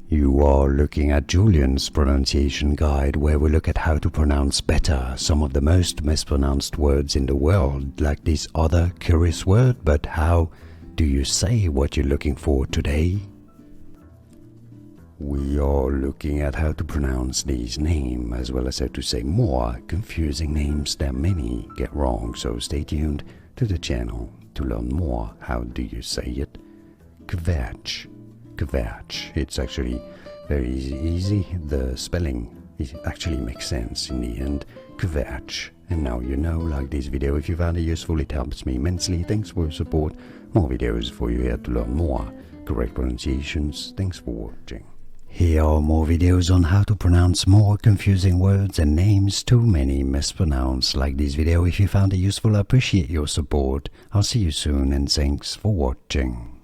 You are looking at Julian's pronunciation guide, where we look at how to pronounce better some of the most mispronounced words in the world, like this other curious word. But how do you say what you're looking for today? We are looking at how to pronounce these names, as well as how to say more confusing names that many get wrong, so stay tuned to the channel to learn more. How do you say it? Kvetch. Kvetch. It's actually very easy. The spelling actually makes sense in the end. Kvetch. And now you know. Like this video if you found it useful, it helps me immensely. Thanks for your support. More videos for you here to learn more correct pronunciations. Thanks for watching. Here are more videos on how to pronounce more confusing words and names too many mispronounced. Like this video if you found it useful. I appreciate your support. I'll see you soon and thanks for watching.